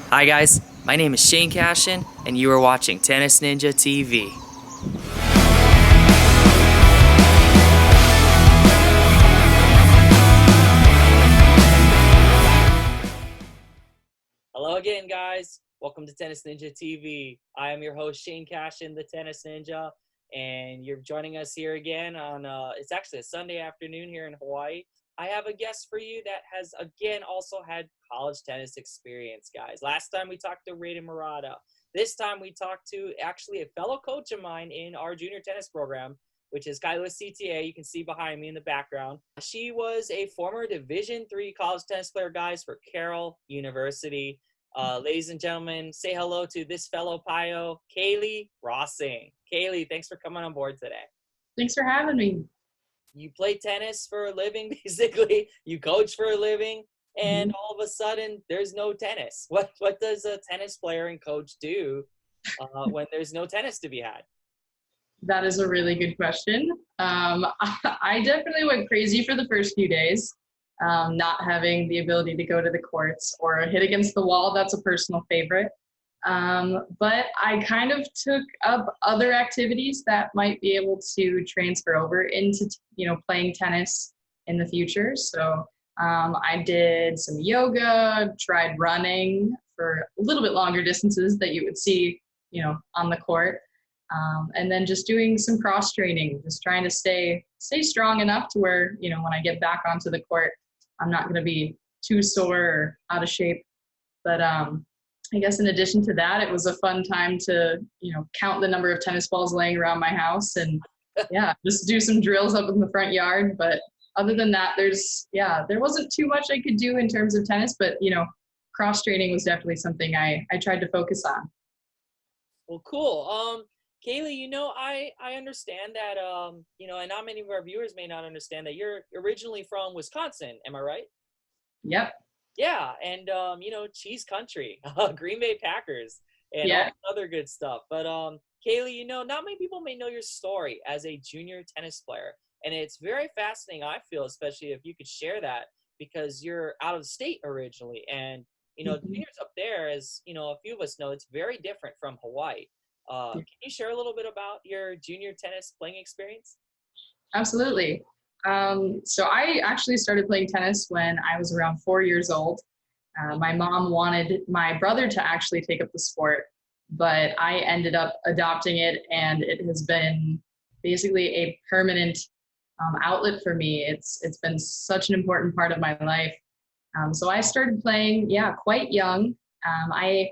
Hi guys, my name is Shane Cashin, and you are watching Tennis Ninja TV. Hello again, guys. Welcome to Tennis Ninja TV. I am your host, Shane Cashin, the Tennis Ninja, and you're joining us here again on, it's actually a Sunday afternoon here in Hawaii. I have a guest for you that has, again, also had college tennis experience, guys. Last time we talked to Raiden Murata. This time we talked to actually a fellow coach of mine in our junior tennis program, which is Kaylee CTA. You can see behind me in the background. She was a former Division III college tennis player, guys, for Carroll University. Ladies and gentlemen, say hello to this fellow Pio, Kaylee Rossing. Kaylee, thanks for coming on board today. Thanks for having me. You play tennis for a living, basically. You coach for a living, and all of a sudden, there's no tennis. What does a tennis player and coach do when there's no tennis to be had? That is a really good question. I definitely went crazy for the first few days, not having the ability to go to the courts or hit against the wall. That's a personal favorite. But I kind of took up other activities that might be able to transfer over into, playing tennis in the future. So I did some yoga, tried running for a little bit longer distances that you would see, on the court. And then just doing some cross training, just trying to stay strong enough to where, when I get back onto the court, I'm not going to be too sore or out of shape. But I guess in addition to that, it was a fun time to, count the number of tennis balls laying around my house and just do some drills up in the front yard. But other than that, there wasn't too much I could do in terms of tennis, but, cross training was definitely something I tried to focus on. Well, cool. Kaylee, I understand that, and not many of our viewers may not understand that you're originally from Wisconsin. Am I right? Yep. Yeah, and cheese country, Green Bay Packers, and all other good stuff. But Kaylee, not many people may know your story as a junior tennis player, and it's very fascinating. I feel, especially if you could share that, because you're out of state originally, and juniors up there, as a few of us know, it's very different from Hawaii. Can you share a little bit about your junior tennis playing experience? Absolutely. So I actually started playing tennis when I was around 4 years old. My mom wanted my brother to actually take up the sport, but I ended up adopting it, and it has been basically a permanent outlet for me. It's been such an important part of my life. So I started playing, quite young. I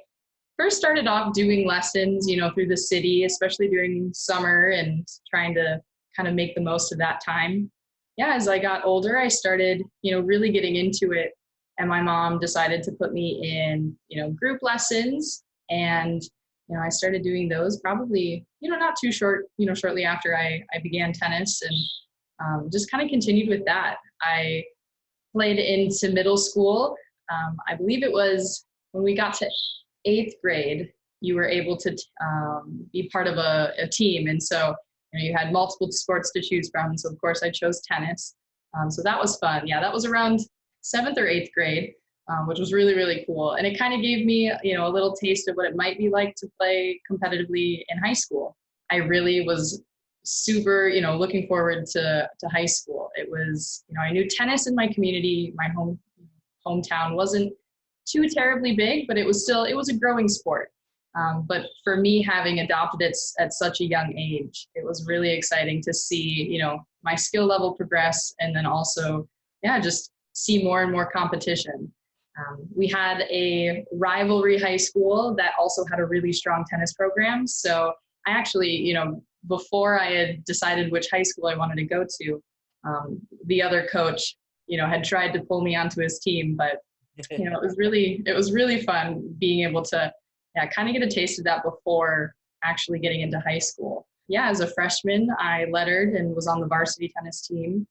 first started off doing lessons, through the city, especially during summer, and trying to kind of make the most of that time. As I got older, I started, really getting into it. And my mom decided to put me in, group lessons. And, I started doing those probably, not too shortly after I began tennis, and just kind of continued with that. I played into middle school. I believe it was when we got to 8th grade, you were able to be part of a team. And so you had multiple sports to choose from. So of course I chose tennis. So that was fun. That was around 7th or 8th grade, which was really, really cool. And it kind of gave me, a little taste of what it might be like to play competitively in high school. I really was super, looking forward to high school. It was, I knew tennis in my community, my hometown wasn't too terribly big, but it was a growing sport. But for me, having adopted it at such a young age, it was really exciting to see, my skill level progress, and then also, just see more and more competition. We had a rivalry high school that also had a really strong tennis program. So I actually, before I had decided which high school I wanted to go to, the other coach, had tried to pull me onto his team, but it was really fun being able to kind of get a taste of that before actually getting into high school. As a freshman, I lettered and was on the varsity tennis team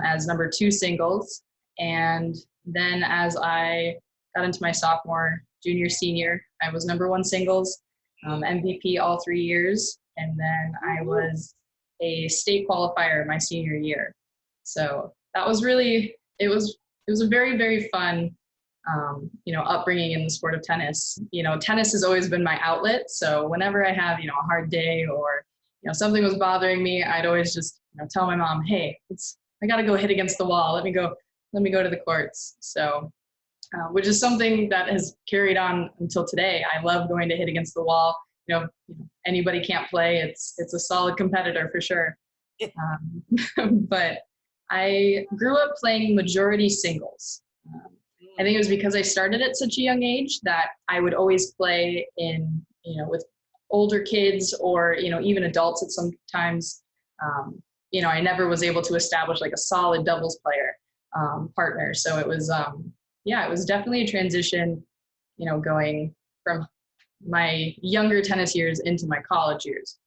as number 2 singles. And then as I got into my sophomore, junior, senior, I was number 1 singles, MVP all 3 years. And then I was a state qualifier my senior year. So that was really, it was a very, very fun upbringing in the sport of tennis. Tennis has always been my outlet. So whenever I have, a hard day or, something was bothering me, I'd always just, tell my mom, hey, I got to go hit against the wall. Let me go to the courts. So, which is something that has carried on until today. I love going to hit against the wall. Anybody can't play. It's a solid competitor for sure. But I grew up playing majority singles. I think it was because I started at such a young age that I would always play in, with older kids or, even adults at sometimes. I never was able to establish like a solid doubles player partner. So it was, it was definitely a transition, going from my younger tennis years into my college years.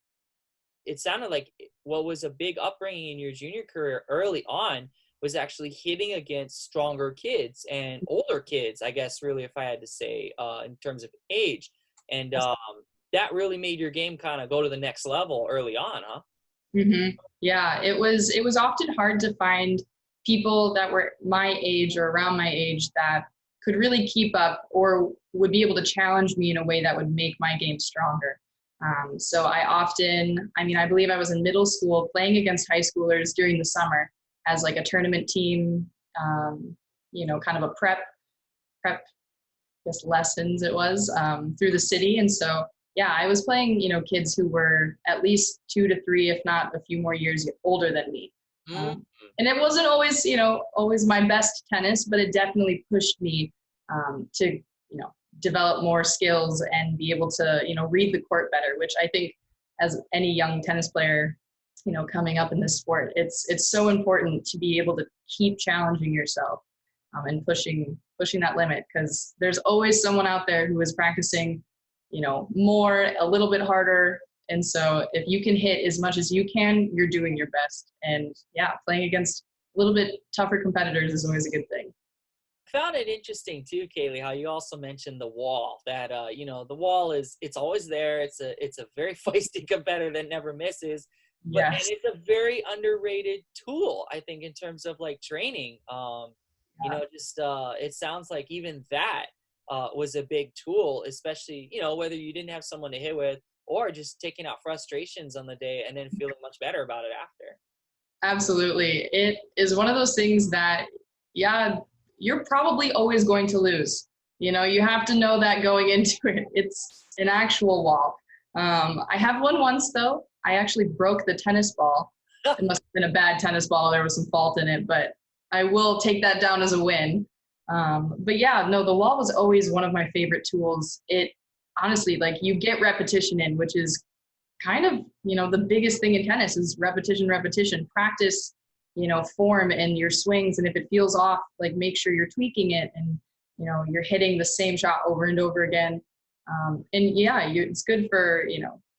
It sounded like what was a big upbringing in your junior career early on was actually hitting against stronger kids and older kids, I guess, really, if I had to say, in terms of age. And that really made your game kind of go to the next level early on, huh? Mm-hmm. Yeah, it was often hard to find people that were my age or around my age that could really keep up or would be able to challenge me in a way that would make my game stronger. So I believe I was in middle school playing against high schoolers during the summer as like a tournament team, kind of a prep, I guess lessons it was, through the city. And so, yeah, I was playing, kids who were at least 2 to 3, if not a few more years older than me. And it wasn't always, always my best tennis, but it definitely pushed me to, develop more skills and be able to, read the court better, which I think as any young tennis player, coming up in this sport, it's so important to be able to keep challenging yourself and pushing that limit, because there's always someone out there who is practicing, more, a little bit harder. And so if you can hit as much as you can, you're doing your best. And yeah, playing against a little bit tougher competitors is always a good thing. I found it interesting too, Kaylee, how you also mentioned the wall, that, the wall it's always there. It's a very feisty competitor that never misses. But Yes. and it's a very underrated tool, I think, in terms of like training. It sounds like even that was a big tool, especially, whether you didn't have someone to hit with or just taking out frustrations on the day and then feeling much better about it after. Absolutely. It is one of those things that, yeah, you're probably always going to lose. You have to know that going into it. It's an actual wall. I have one once, though. I actually broke the tennis ball. It must have been a bad tennis ball. There was some fault in it, but I will take that down as a win. But yeah, no, the wall was always one of my favorite tools. It honestly, like, you get repetition in, which is kind of, the biggest thing in tennis is repetition, practice, form and your swings. And if it feels off, like, make sure you're tweaking it and, you're hitting the same shot over and over again. And yeah, it's good for,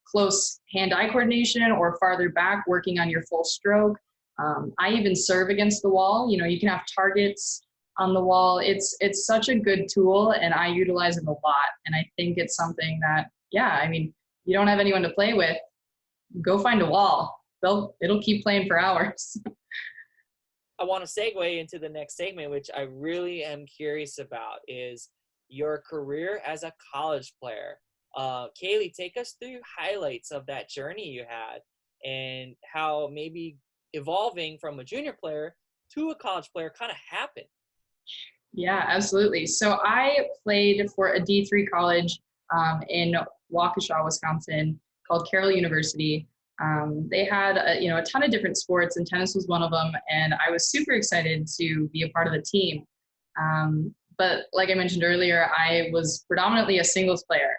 close hand-eye coordination or farther back, working on your full stroke. I even serve against the wall. You can have targets on the wall. It's such a good tool, and I utilize it a lot. And I think it's something that, you don't have anyone to play with, go find a wall. It'll keep playing for hours. I want to segue into the next segment, which I really am curious about, is your career as a college player. Kaylee, take us through highlights of that journey you had and how maybe evolving from a junior player to a college player kind of happened. Yeah, absolutely. So I played for a D3 college in Waukesha, Wisconsin, called Carroll University. They had a ton of different sports, and tennis was one of them. And I was super excited to be a part of the team. But like I mentioned earlier, I was predominantly a singles player.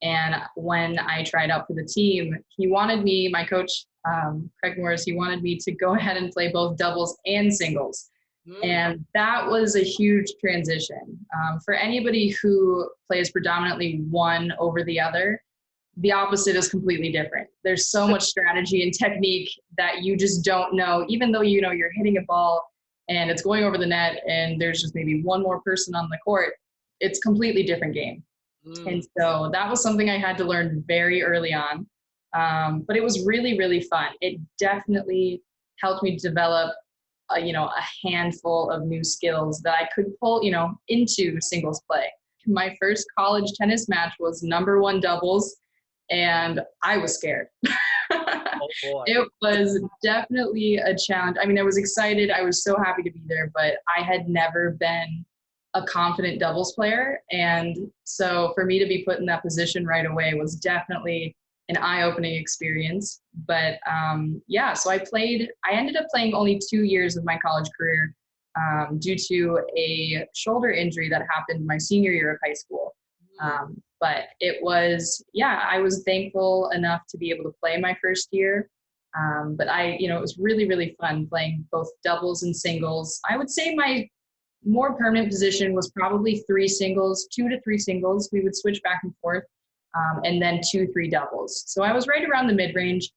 And when I tried out for the team, he wanted me, my coach, Craig Morris, he wanted me to go ahead and play both doubles and singles. And that was a huge transition. For anybody who plays predominantly one over the other, the opposite is completely different. There's so much strategy and technique that you just don't know, even though you're hitting a ball and it's going over the net and there's just maybe one more person on the court. It's a completely different game. And so that was something I had to learn very early on. But it was really, really fun. It definitely helped me develop a handful of new skills that I could pull, into singles play. My first college tennis match was number one doubles, and I was scared. Oh boy. It was definitely a challenge. I mean, I was excited. I was so happy to be there, but I had never been a confident doubles player. And so for me to be put in that position right away was definitely an eye-opening experience. But so I ended up playing only 2 years of my college career due to a shoulder injury that happened my senior year of high school. But it was, I was thankful enough to be able to play my first year. But it was really, really fun playing both doubles and singles. I would say my more permanent position was probably 2 to 3 singles. We would switch back and forth, and then 2-3 doubles. So I was right around the mid-range.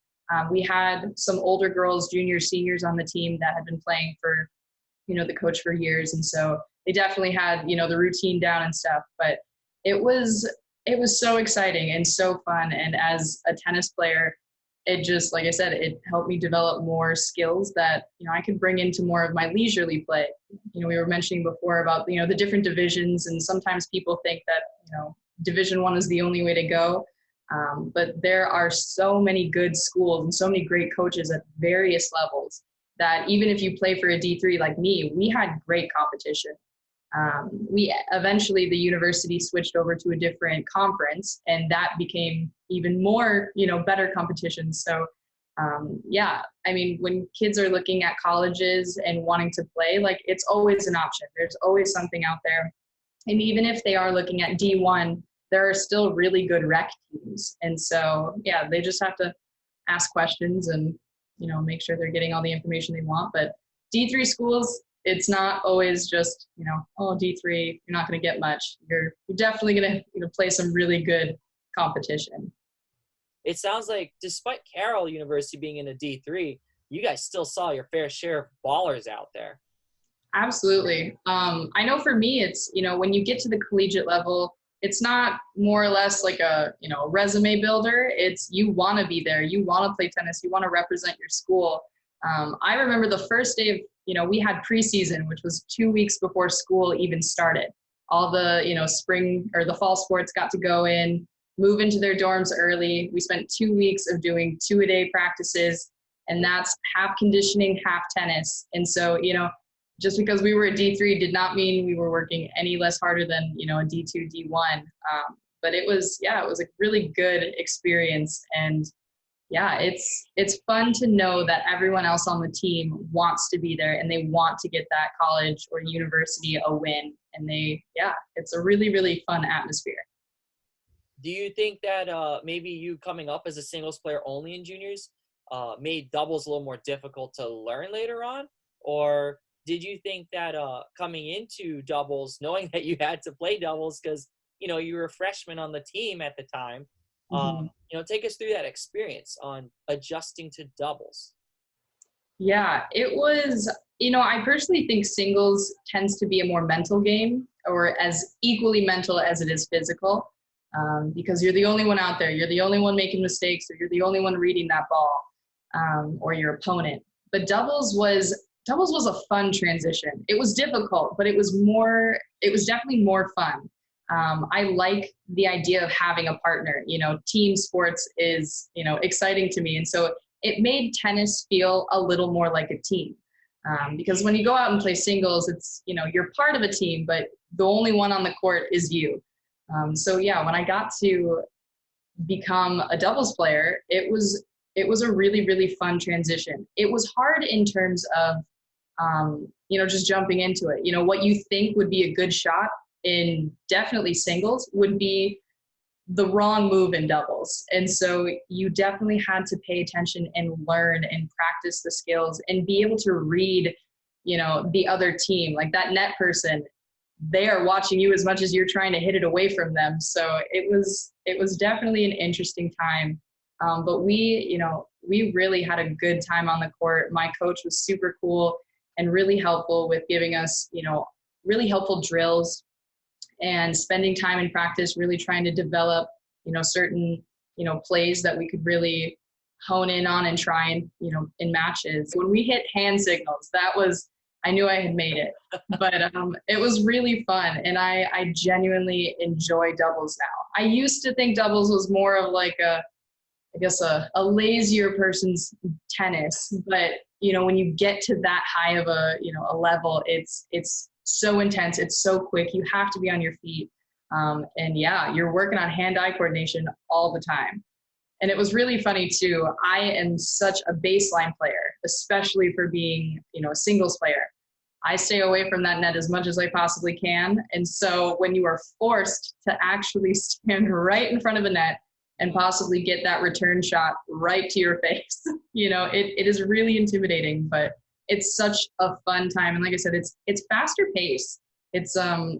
We had some older girls, juniors, seniors on the team that had been playing for, the coach for years. And so they definitely had, the routine down and stuff. But it was so exciting and so fun. And as a tennis player, it just, like I said, it helped me develop more skills that, I could bring into more of my leisurely play. We were mentioning before about, the different divisions, and sometimes people think that, Division I is the only way to go. But there are so many good schools and so many great coaches at various levels that even if you play for a D3 like me, we had great competition. The university switched over to a different conference, and that became even more, better competition. So, when kids are looking at colleges and wanting to play, like, it's always an option. There's always something out there. And even if they are looking at D1, there are still really good rec teams. And so, they just have to ask questions and, make sure they're getting all the information they want. But D3 schools, it's not always just, D3, you're not going to get much. You're definitely going to play some really good competition. It sounds like despite Carroll University being in a D3, you guys still saw your fair share of ballers out there. Absolutely. I know for me, it's, when you get to the collegiate level, it's not more or less like a, resume builder. It's, you want to be there. You want to play tennis. You want to represent your school. I remember the first day of, we had preseason, which was 2 weeks before school even started. All the, spring or the fall sports got to go in, move into their dorms early. We spent 2 weeks of doing 2-a-day practices, and that's half conditioning, half tennis. And so, just because we were a D3 did not mean we were working any less harder than, a D2, D1. But it was a really good experience. And it's fun to know that everyone else on the team wants to be there and they want to get that college or university a win. And it's a really, really fun atmosphere. Do you think that maybe you coming up as a singles player only in juniors made doubles a little more difficult to learn later on? Or did you think that coming into doubles, knowing that you had to play doubles because, you were a freshman on the team at the time, take us through that experience on adjusting to doubles? Yeah, it was, I personally think singles tends to be a more mental game, or as equally mental as it is physical, because you're the only one out there. You're the only one making mistakes, or you're the only one reading that ball, or your opponent. But doubles was a fun transition. It was difficult, but it was definitely more fun. I like the idea of having a partner. Team sports is, exciting to me. And so it made tennis feel a little more like a team. Because when you go out and play singles, it's, you're part of a team, but the only one on the court is you. When I got to become a doubles player, it was a really, really fun transition. It was hard in terms of, just jumping into it. What you think would be a good shot in definitely singles would be the wrong move in doubles. And so you definitely had to pay attention and learn and practice the skills and be able to read, the other team. Like that net person, they are watching you as much as you're trying to hit it away from them. So it was definitely an interesting time. But we really had a good time on the court. My coach was super cool and really helpful with giving us, really helpful drills and spending time in practice, really trying to develop, certain, plays that we could really hone in on and try and, in matches. When we hit hand signals, I knew I had made it. But it was really fun, and I genuinely enjoy doubles now. I used to think doubles was more of like a lazier person's tennis, but when you get to that high of a level, it's so intense, it's so quick, you have to be on your feet, and yeah, you're working on hand-eye coordination all the time. And it was really funny too. I am such a baseline player, especially for being a singles player. I stay away from that net as much as I possibly can. And so when you are forced to actually stand right in front of the net and possibly get that return shot right to your face, it is really intimidating, but it's such a fun time. And like I said, it's faster pace. It's kind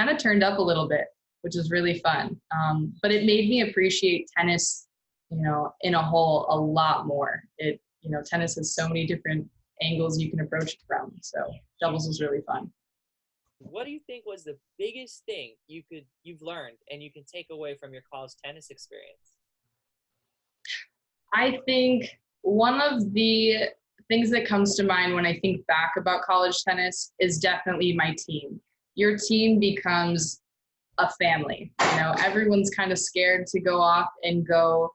of turned up a little bit, which is really fun. But it made me appreciate tennis, in a whole a lot more. Tennis has so many different angles you can approach it from. So doubles was really fun. What do you think was the biggest thing you've learned and you can take away from your college tennis experience? I think one of the things that comes to mind when I think back about college tennis is definitely my team. Your team becomes a family. Everyone's kind of scared to go off and go,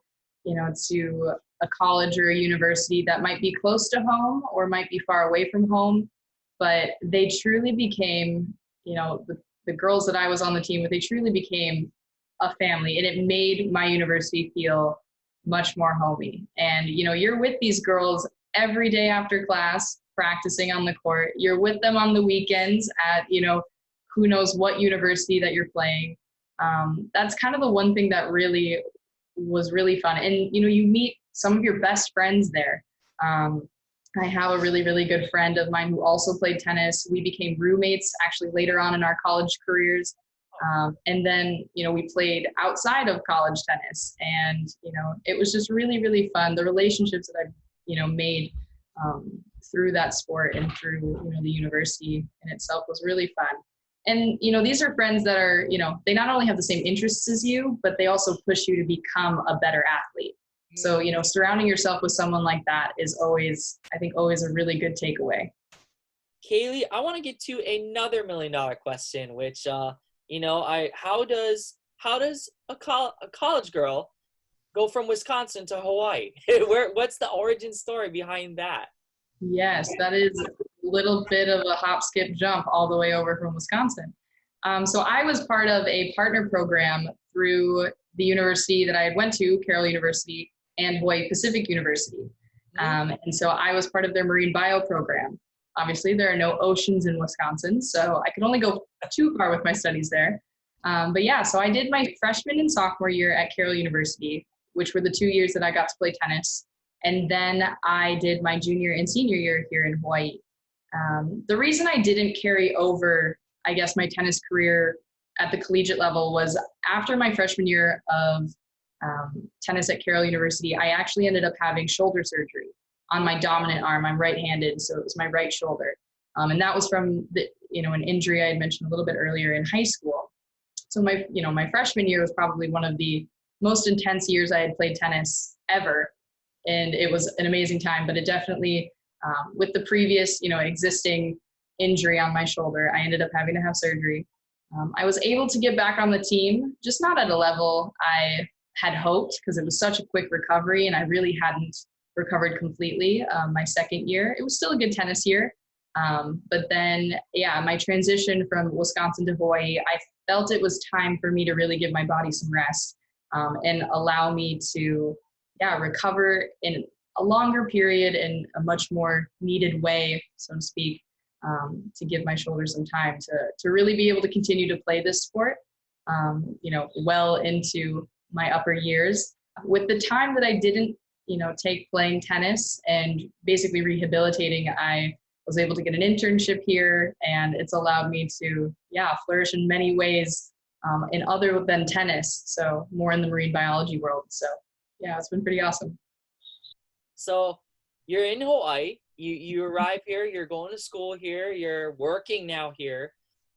to a college or a university that might be close to home or might be far away from home. But they truly became, the girls that I was on the team with, they truly became a family, and it made my university feel much more homey. And, you're with these girls every day after class, practicing on the court. You're with them on the weekends at, who knows what university that you're playing. That's kind of the one thing that really was really fun. And, you meet some of your best friends there. I have a really, really good friend of mine who also played tennis. We became roommates actually later on in our college careers. And then, we played outside of college tennis, and, it was just really, really fun. The relationships that I've, made through that sport and through, the university in itself was really fun. And, these are friends that are, they not only have the same interests as you, but they also push you to become a better athlete. So, surrounding yourself with someone like that is always a really good takeaway. Kaylee, I want to get to another $1 million question, which, how does a college girl go from Wisconsin to Hawaii? What's the origin story behind that? Yes, that is a little bit of a hop, skip, jump all the way over from Wisconsin. So I was part of a partner program through the university that I had went to, Carroll University, and Hawaii Pacific University. And so I was part of their marine bio program. Obviously, there are no oceans in Wisconsin, so I could only go too far with my studies there. But yeah, so I did my freshman and sophomore year at Carroll University, which were the 2 years that I got to play tennis. And then I did my junior and senior year here in Hawaii. The reason I didn't carry over, I guess, my tennis career at the collegiate level was after my freshman year of tennis at Carroll University, I actually ended up having shoulder surgery on my dominant arm. I'm right-handed, so it was my right shoulder. And that was from an injury I had mentioned a little bit earlier in high school. So my freshman year was probably one of the most intense years I had played tennis ever. And it was an amazing time, but it definitely, with the previous, existing injury on my shoulder, I ended up having to have surgery. I was able to get back on the team, just not at a level I had hoped, because it was such a quick recovery and I really hadn't recovered completely my second year. It was still a good tennis year. But then, my transition from Wisconsin to Hawaii, I felt it was time for me to really give my body some rest and allow me to recover in a longer period in a much more needed way, so to speak, to give my shoulder some time to really be able to continue to play this sport, well into my upper years. With the time that I didn't, take playing tennis and basically rehabilitating, I was able to get an internship here, and it's allowed me to, flourish in many ways in other than tennis, so more in the marine biology world. So it's been pretty awesome. So you're in Hawaii, you arrive here, you're going to school here, you're working now here,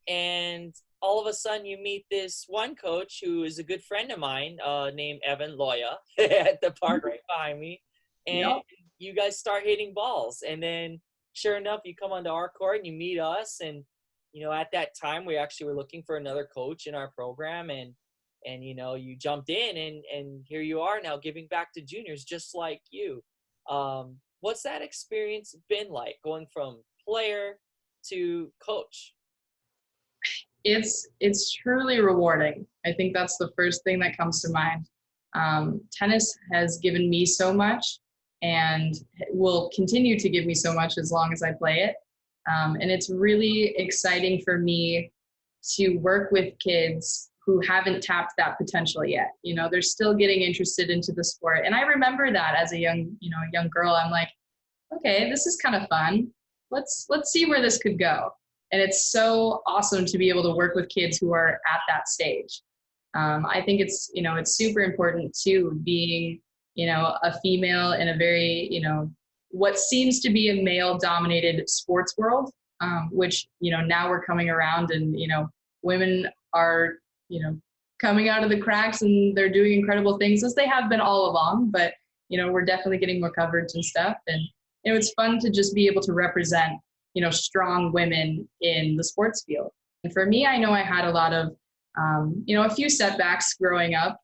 and all of a sudden you meet this one coach who is a good friend of mine, named Evan Loya at the park right behind me. And Yep. you guys start hitting balls. And then sure enough, you come onto our court and you meet us. And, at that time we actually were looking for another coach in our program, and you jumped in, and here you are now giving back to juniors just like you. What's that experience been like, going from player to coach? It's truly rewarding. I think that's the first thing that comes to mind. Tennis has given me so much and will continue to give me so much as long as I play it. And it's really exciting for me to work with kids who haven't tapped that potential yet. They're still getting interested into the sport. And I remember that as a young girl. I'm like, okay, this is kind of fun. Let's see where this could go. And it's so awesome to be able to work with kids who are at that stage. I think it's super important too, being, a female in a very, what seems to be a male dominated sports world, which, now we're coming around, and, women are, coming out of the cracks, and they're doing incredible things, as they have been all along, but, we're definitely getting more coverage and stuff. And, it's fun to just be able to represent, strong women in the sports field. And for me, I know I had a lot of, a few setbacks growing up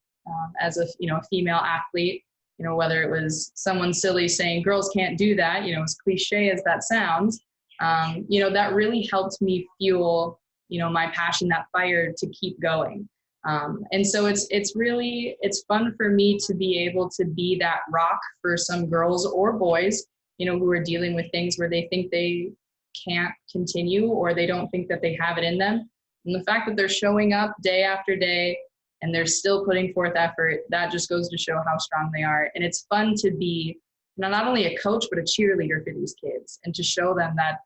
as a female athlete, whether it was someone silly saying girls can't do that, as cliche as that sounds, that really helped me fuel, my passion, that fire to keep going. And so it's fun for me to be able to be that rock for some girls or boys, who are dealing with things where they think they can't continue, or they don't think that they have it in them. And the fact that they're showing up day after day and they're still putting forth effort, that just goes to show how strong they are. And it's fun to be not only a coach, but a cheerleader for these kids, and to show them that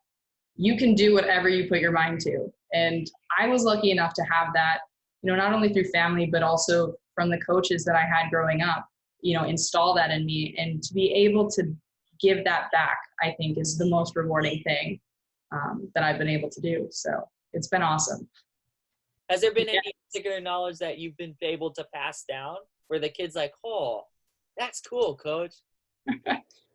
you can do whatever you put your mind to. And I was lucky enough to have that, not only through family, but also from the coaches that I had growing up, install that in me. And to be able to give that back, I think, is the most rewarding thing that I've been able to do. So it's been awesome. Has there been any particular knowledge that you've been able to pass down where the kid's like, oh, that's cool, coach?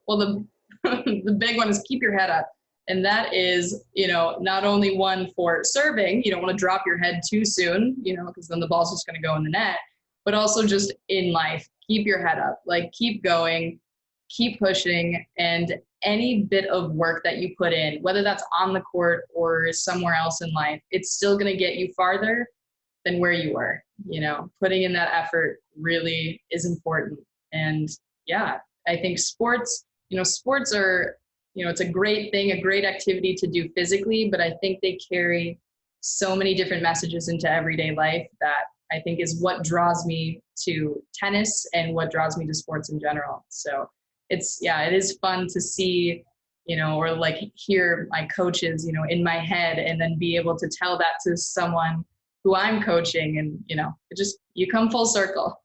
Well, the big one is keep your head up. And that is, not only one for serving, you don't want to drop your head too soon, because then the ball's just going to go in the net, but also just in life, keep your head up, like keep going, keep pushing, and any bit of work that you put in, whether that's on the court or somewhere else in life, it's still going to get you farther than where you were. Putting in that effort really is important. And yeah, I think sports are, it's a great thing, a great activity to do physically, but I think they carry so many different messages into everyday life that I think is what draws me to tennis and what draws me to sports in general. So it is fun to see, or like hear my coaches, in my head, and then be able to tell that to someone who I'm coaching, and, you come full circle.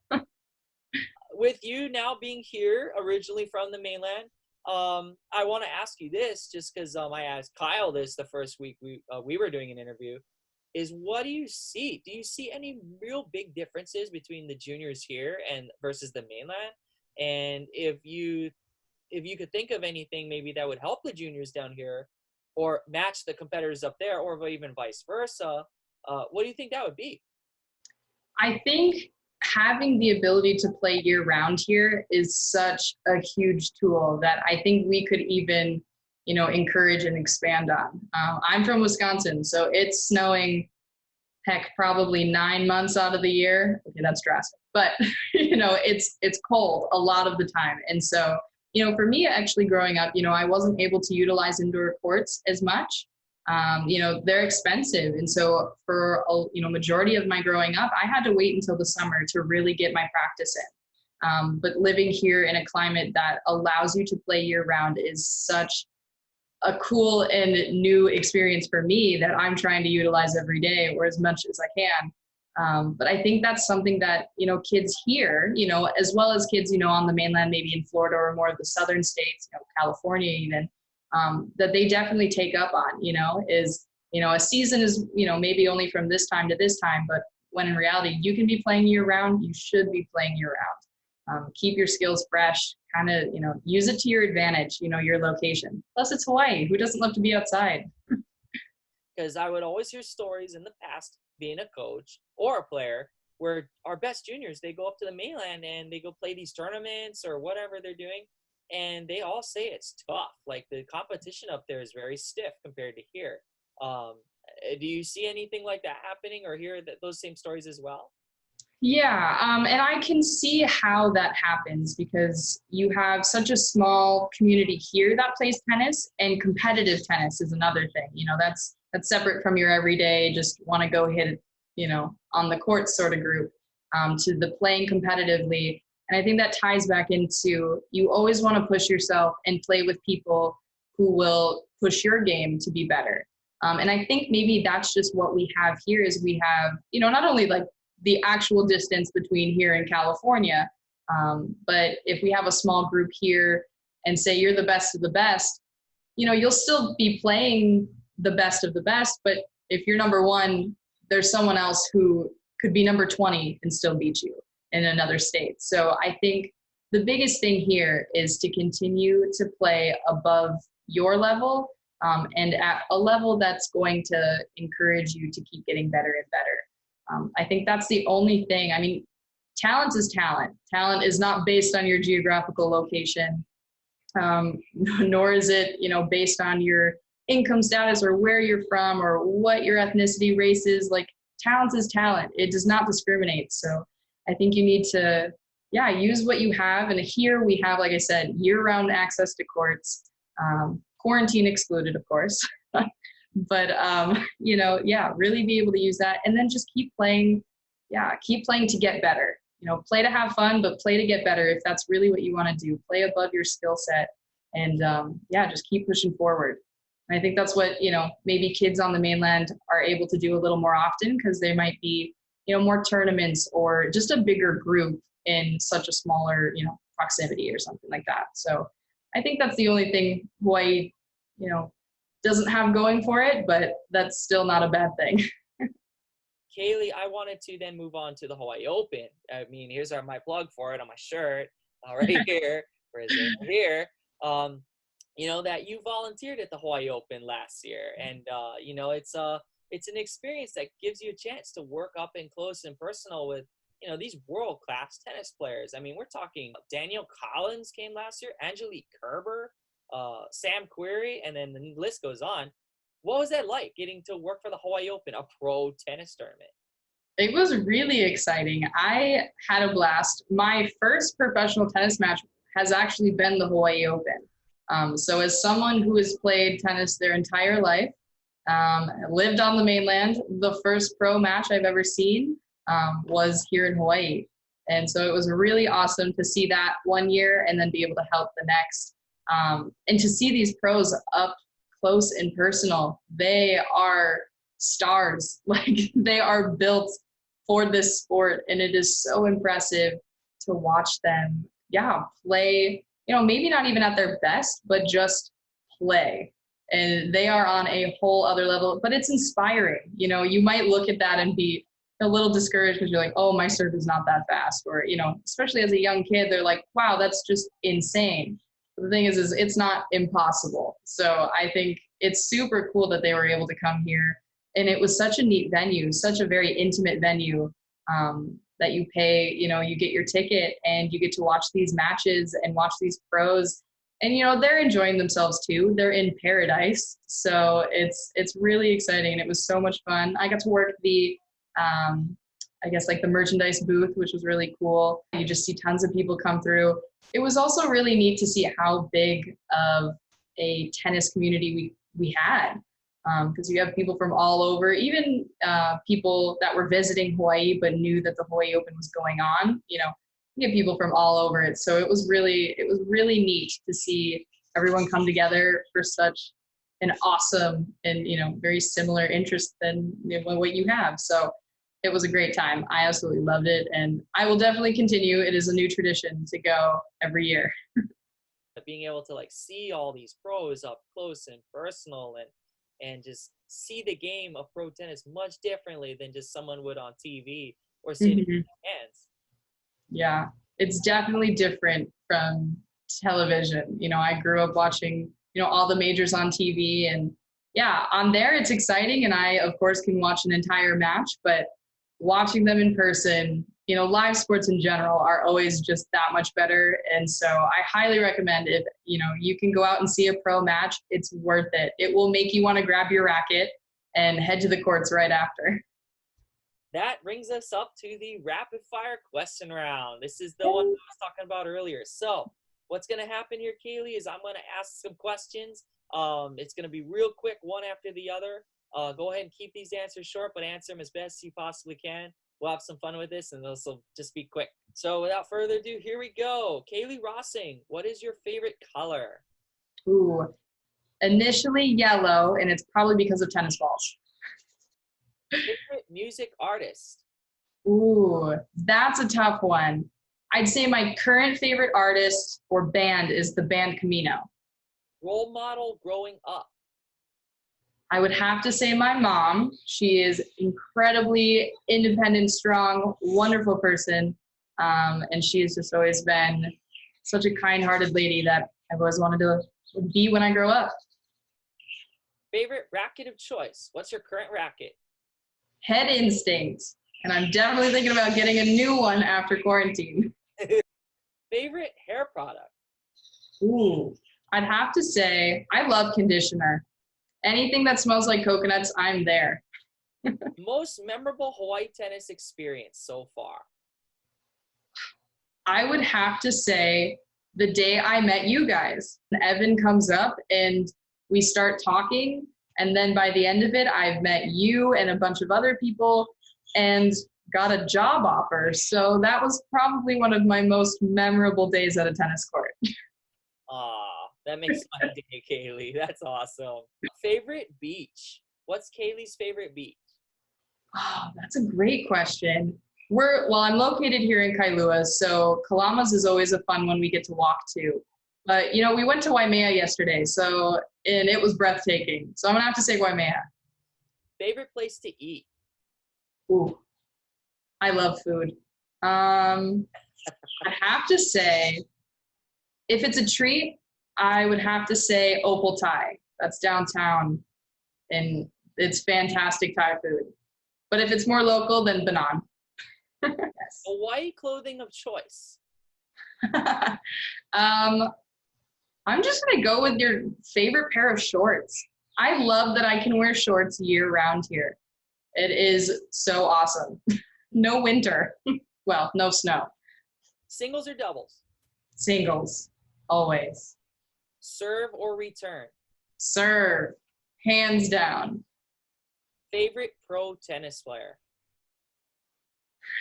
With you now being here originally from the mainland, I want to ask you this, just because I asked Kyle this the first week we were doing an interview, is what do you see? Do you see any real big differences between the juniors here and versus the mainland? And if you could think of anything maybe that would help the juniors down here or match the competitors up there, or even vice versa, what do you think that would be? I think having the ability to play year round here is such a huge tool that I think we could even, encourage and expand on. I'm from Wisconsin, so it's snowing, heck, probably 9 months out of the year. Okay, that's drastic, but it's cold a lot of the time. And so, for me, actually growing up, I wasn't able to utilize indoor courts as much. They're expensive. And so for majority of my growing up, I had to wait until the summer to really get my practice in. But living here in a climate that allows you to play year round is such a cool and new experience for me that I'm trying to utilize every day, or as much as I can. But I think that's something that, kids here, as well as kids, on the mainland, maybe in Florida or more of the southern states, California even, that they definitely take up on, is a season is, maybe only from this time to this time, but when in reality, you can be playing year round, you should be playing year round. Keep your skills fresh, kind of, use it to your advantage, your location. Plus it's Hawaii. Who doesn't love to be outside? Because I would always hear stories in the past, being a coach or a player, where our best juniors, they go up to the mainland and they go play these tournaments or whatever they're doing, and they all say it's tough. Like the competition up there is very stiff compared to here. Um, do you see anything like that happening or hear those same stories as well? Yeah, and I can see how that happens because you have such a small community here that plays tennis, and competitive tennis is another thing. That's separate from your everyday, just want to go hit, on the court sort of group, to the playing competitively. And I think that ties back into, you always want to push yourself and play with people who will push your game to be better. And I think maybe that's just what we have here is we have, not only like the actual distance between here and California, but if we have a small group here and say you're the best of the best, you'll still be playing the best of the best. But if you're number one, there's someone else who could be number 20 and still beat you in another state. So I think the biggest thing here is to continue to play above your level, and at a level that's going to encourage you to keep getting better and better. I think that's the only thing. I mean, talent is talent. Talent is not based on your geographical location, nor is it, based on your income status or where you're from or what your ethnicity, race is. Like, talent is talent. It does not discriminate. So I think you need to, use what you have. And here we have, like I said, year-round access to courts, quarantine excluded, of course. But, really be able to use that and then just keep playing to get better. Play to have fun, but play to get better if that's really what you want to do. Play above your skill set and, just keep pushing forward. And I think that's what, maybe kids on the mainland are able to do a little more often because there might be, more tournaments or just a bigger group in such a smaller, proximity or something like that. So I think that's the only thing Hawaii, doesn't have going for it, but that's still not a bad thing. Kaylee, I wanted to then move on to the Hawaii Open. I mean, here's my plug for it on my shirt right here. Where is it? Here. That you volunteered at the Hawaii Open last year. And, it's an experience that gives you a chance to work up and close and personal with, these world-class tennis players. I mean, we're talking Danielle Collins came last year, Angelique Kerber, Sam Querrey, and then the list goes on. What was that like, getting to work for the Hawaii Open, a pro tennis tournament? It was really exciting. I had a blast. My first professional tennis match has actually been the Hawaii Open. So as someone who has played tennis their entire life, lived on the mainland, the first pro match I've ever seen was here in Hawaii. And so it was really awesome to see that one year and then be able to help the next. And to see these pros up close and personal. They are stars. Like, they are built for this sport. And it is so impressive to watch them, play, maybe not even at their best, but just play. And they are on a whole other level, but it's inspiring. You might look at that and be a little discouraged because you're like, oh, my serve is not that fast. Or, especially as a young kid, they're like, wow, that's just insane. But the thing is it's not impossible. So I think it's super cool that they were able to come here. And it was such a neat venue, such a very intimate venue, that you pay, you get your ticket and you get to watch these matches and watch these pros. And, they're enjoying themselves too. They're in paradise. So it's really exciting. And it was so much fun. I got to work the, the merchandise booth, which was really cool. You just see tons of people come through. It was also really neat to see how big of a tennis community we had. Because you have people from all over, even people that were visiting Hawaii but knew that the Hawaii Open was going on. You get people from all over it. So it was really neat to see everyone come together for such an awesome and, very similar interest than what you have. So it was a great time. I absolutely loved it. And I will definitely continue. It is a new tradition to go every year. Being able to see all these pros up close and personal, and and just see the game of pro tennis much differently than just someone would on TV or seeing it in Mhm. their hands. Yeah, it's definitely different from television. I grew up watching, all the majors on TV, and yeah, on there it's exciting and I of course can watch an entire match, but watching them in person, live sports in general are always just that much better. And so I highly recommend if, you can go out and see a pro match, it's worth it. It will make you want to grab your racket and head to the courts right after. That brings us up to the rapid fire question round. This is the one I was talking about earlier. So what's going to happen here, Kaylee, is I'm going to ask some questions. It's going to be real quick, one after the other. Go ahead and keep these answers short, but answer them as best you possibly can. We'll have some fun with this, and this will just be quick. So without further ado, here we go. Kaylee Rossing, what is your favorite color? Ooh, initially yellow, and it's probably because of tennis balls. Favorite music artist? Ooh, that's a tough one. I'd say my current favorite artist or band is the band Camino. Role model growing up? I would have to say my mom. She is incredibly independent, strong, wonderful person. And she has just always been such a kind-hearted lady that I've always wanted to be when I grow up. Favorite racket of choice? What's your current racket? Head Instinct. And I'm definitely thinking about getting a new one after quarantine. Favorite hair product? Ooh, I'd have to say I love conditioner. Anything that smells like coconuts, I'm there. Most memorable Hawaii tennis experience so far? I would have to say the day I met you guys. Evan comes up and we start talking. And then by the end of it, I've met you and a bunch of other people and got a job offer. So that was probably one of my most memorable days at a tennis court. Aw, that makes my day, Kaylee. That's awesome. Favorite beach? What's Kaylee's favorite beach? Oh, that's a great question. I'm located here in Kailua, so Kalamas is always a fun one we get to walk to. But, we went to Waimea yesterday, and it was breathtaking. So I'm going to have to say Waimea. Favorite place to eat? Ooh, I love food. I have to say, if it's a treat, I would have to say Opal Thai. That's downtown, and it's fantastic Thai food. But if it's more local, then Banan. Yes. Hawaii clothing of choice? I'm just going to go with your favorite pair of shorts. I love that I can wear shorts year round here. It is so awesome. No winter. Well, no snow. Singles or doubles? Singles, always. Serve or return? Serve, hands down. Favorite pro tennis player?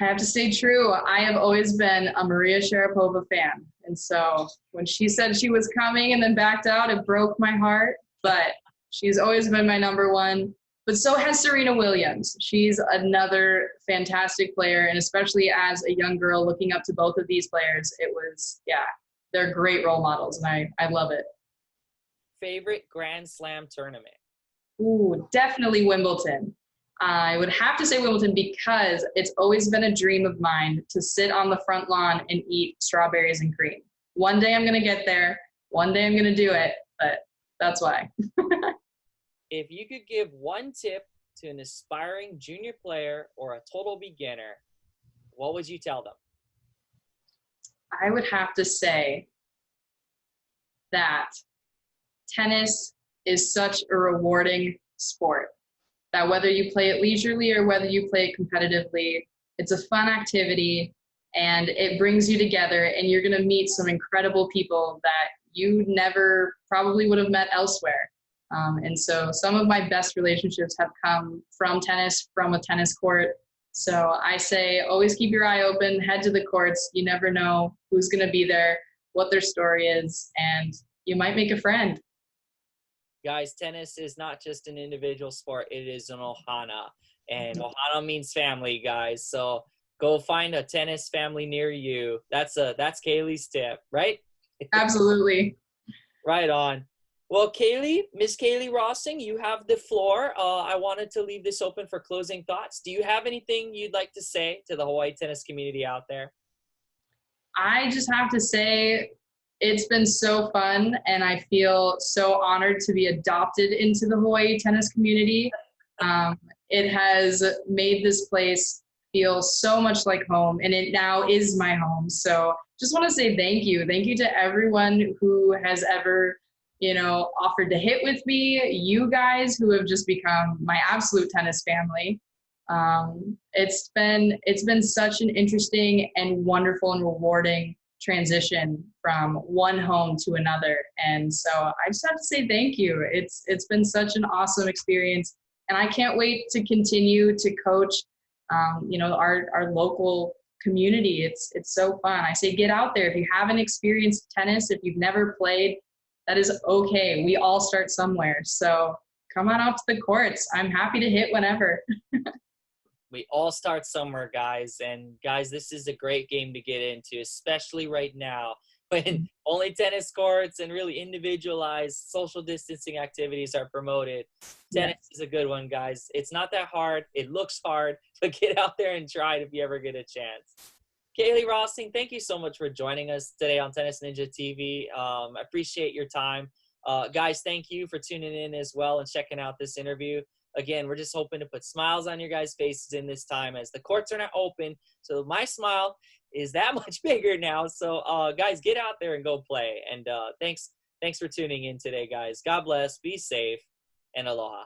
I have to stay true. I have always been a Maria Sharapova fan. And so when she said she was coming and then backed out, it broke my heart. But she's always been my number one. But so has Serena Williams. She's another fantastic player. And especially as a young girl looking up to both of these players, they're great role models. And I love it. Favorite Grand Slam tournament? Ooh, definitely Wimbledon. I would have to say Wimbledon because it's always been a dream of mine to sit on the front lawn and eat strawberries and cream. One day I'm going to get there. One day I'm going to do it, but that's why. If you could give one tip to an aspiring junior player or a total beginner, what would you tell them? I would have to say that tennis is such a rewarding sport. That whether you play it leisurely or whether you play it competitively, it's a fun activity and it brings you together and you're going to meet some incredible people that you never probably would have met elsewhere. And so some of my best relationships have come from tennis, from a tennis court. So I say always keep your eye open, head to the courts. You never know who's going to be there, what their story is, and you might make a friend. Guys, tennis is not just an individual sport. It is an ohana. And ohana means family, guys. So go find a tennis family near you. That's Kaylee's tip, right? Absolutely. Right on. Well, Miss Kaylee Rossing, you have the floor. I wanted to leave this open for closing thoughts. Do you have anything you'd like to say to the Hawaii tennis community out there? I just have to say it's been so fun, and I feel so honored to be adopted into the Hawaii tennis community. Um, it has made this place feel so much like home, and it now is my home. So just want to say thank you. Thank you to everyone who has ever, offered to hit with me, you guys who have just become my absolute tennis family. It's been such an interesting and wonderful and rewarding transition from one home to another. And so I just have to say thank you. It's been such an awesome experience, and I can't wait to continue to coach, our local community. It's so fun. I say get out there. If you haven't experienced tennis, if you've never played, that is okay. We all start somewhere. So come on out to the courts. I'm happy to hit whenever. We all start somewhere, guys. And guys, this is a great game to get into, especially right now when only tennis courts and really individualized social distancing activities are promoted. Tennis is a good one, guys. It's not that hard. It looks hard, but get out there and try it if you ever get a chance. Kaylee Rossing, thank you so much for joining us today on Tennis Ninja TV. I appreciate your time. Guys, thank you for tuning in as well and checking out this interview. Again, we're just hoping to put smiles on your guys' faces in this time as the courts are not open. So my smile is that much bigger now. So, guys, get out there and go play. And thanks for tuning in today, guys. God bless. Be safe. And aloha.